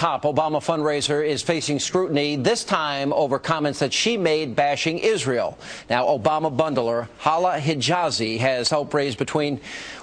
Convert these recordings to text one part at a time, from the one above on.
top Obama fundraiser is facing scrutiny, this time over comments that she made bashing Israel. Now, Obama bundler Halle Hijazi has helped raise between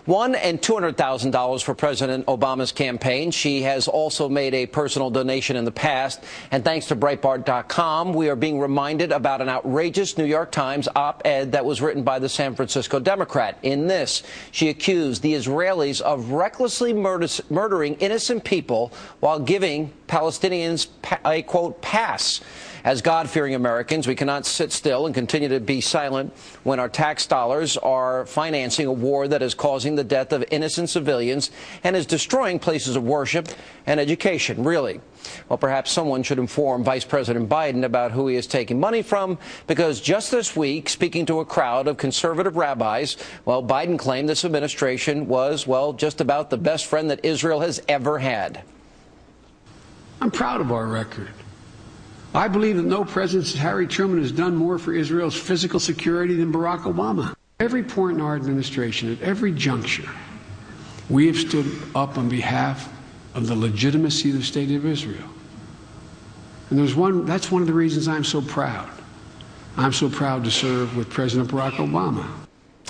$100,000 and $200,000 for President Obama's campaign. She has also made a personal donation in the past. And thanks to Breitbart.com, we are being reminded about an outrageous New York Times op-ed that was written by the San Francisco Democrat. In this, she accused the Israelis of recklessly murdering innocent people while giving Palestinians a, quote, pass. As God-fearing Americans, we cannot sit still and continue to be silent when our tax dollars are financing a war that is causing the death of innocent civilians and is destroying places of worship and education, really. Well, perhaps someone should inform Vice President Biden about who he is taking money from, because just this week, speaking to a crowd of conservative rabbis, well, Biden claimed this administration was, well, just about the best friend that Israel has ever had. I'm proud of our record. I believe that no president since Harry Truman has done more for Israel's physical security than Barack Obama. Every point in our administration, at every juncture, we have stood up on behalf of the legitimacy of the state of Israel. And that's one of the reasons I'm so proud. I'm so proud to serve with President Barack Obama.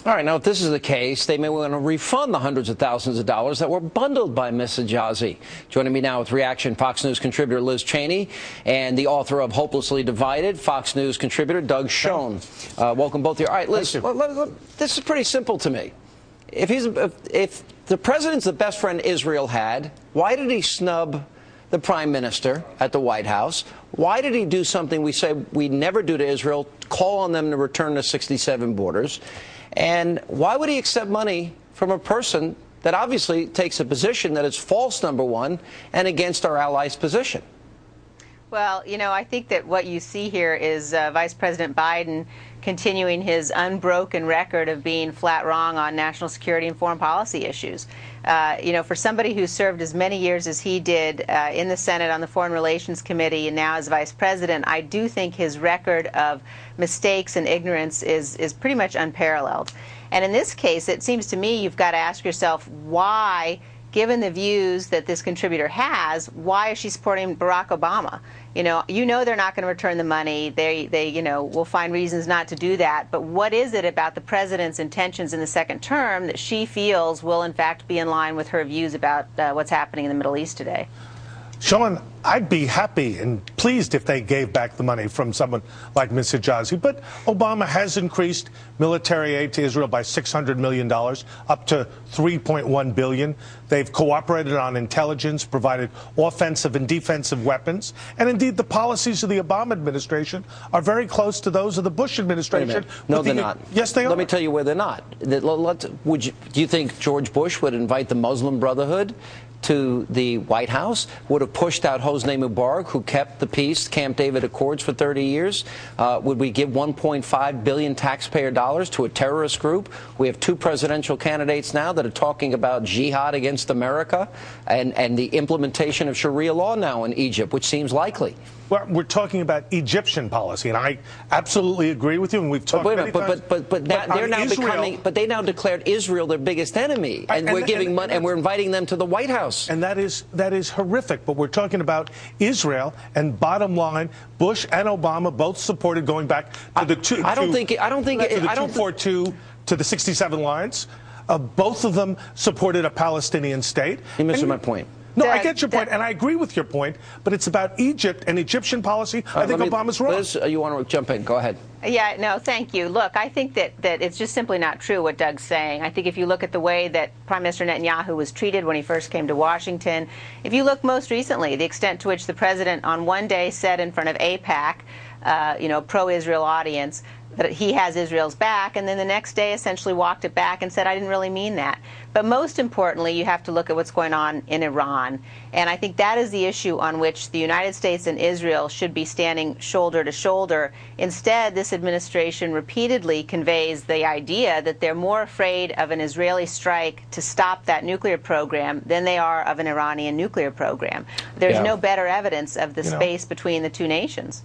All right, now, if this is the case, they may want to refund the hundreds of thousands of dollars that were bundled by Ms. Hijazi. Joining me now with reaction, Fox News contributor Liz Cheney and the author of Hopelessly Divided, Fox News contributor Doug Schoen. Welcome both of you. All right, Liz, this is pretty simple to me. If the president's the best friend Israel had, why did he snub the prime minister at the White House? Why did he do something we say we never do to Israel, call on them to return the 67 borders? And why would he accept money from a person that obviously takes a position that is false, number one, and against our allies' position? Well, you know, I think that what you see here is Vice President Biden continuing his unbroken record of being flat wrong on national security and foreign policy issues. You know, for somebody who served as many years as he did in the Senate on the Foreign Relations Committee and now as Vice President, I do think his record of mistakes and ignorance is pretty much unparalleled. And in this case, it seems to me you've got to ask yourself why, given the views that this contributor has, why is she supporting Barack Obama? You know they're not going to return the money. They will find reasons not to do that. But what is it about the president's intentions in the second term that she feels will, in fact, be in line with her views about what's happening in the Middle East today? Sean, I'd be happy and pleased if they gave back the money from someone like Ms. Hijazi. But Obama has increased military aid to Israel by $600 million, up to $3.1 billion. They've cooperated on intelligence, provided offensive and defensive weapons. And indeed, the policies of the Obama administration are very close to those of the Bush administration. No, they're not. Yes, they are. Let me tell you where they're not. Do you think George Bush would invite the Muslim Brotherhood to the White House, would have pushed out Hosni Mubarak, who kept the peace, Camp David Accords for 30 years? Would we give $1.5 billion taxpayer dollars to a terrorist group? We have two presidential candidates now that are talking about jihad against America and the implementation of Sharia law now in Egypt, which seems likely. Well, we're talking about Egyptian policy, and I absolutely agree with you. And we've talked many times. But they're now becoming. But they now declared Israel their biggest enemy, and we're giving money, and we're inviting them to the White House. And that is horrific. But we're talking about Israel, and bottom line, Bush and Obama both supported going back to the 242 to the 67 lines. Both of them supported a Palestinian state. You're missing my point. No, I get your point, and I agree with your point, but it's about Egypt and Egyptian policy. I think Obama's wrong. Liz, you want to jump in? Go ahead. Yeah, no, thank you. Look, I think that it's just simply not true what Doug's saying. I think if you look at the way that Prime Minister Netanyahu was treated when he first came to Washington, if you look most recently, the extent to which the president on one day said in front of AIPAC, pro-Israel audience, that he has Israel's back, and then the next day essentially walked it back and said, I didn't really mean that. But most importantly, you have to look at what's going on in Iran. And I think that is the issue on which the United States and Israel should be standing shoulder to shoulder. Instead, this administration repeatedly conveys the idea that they're more afraid of an Israeli strike to stop that nuclear program than they are of an Iranian nuclear program. There's no better evidence of the space between the two nations.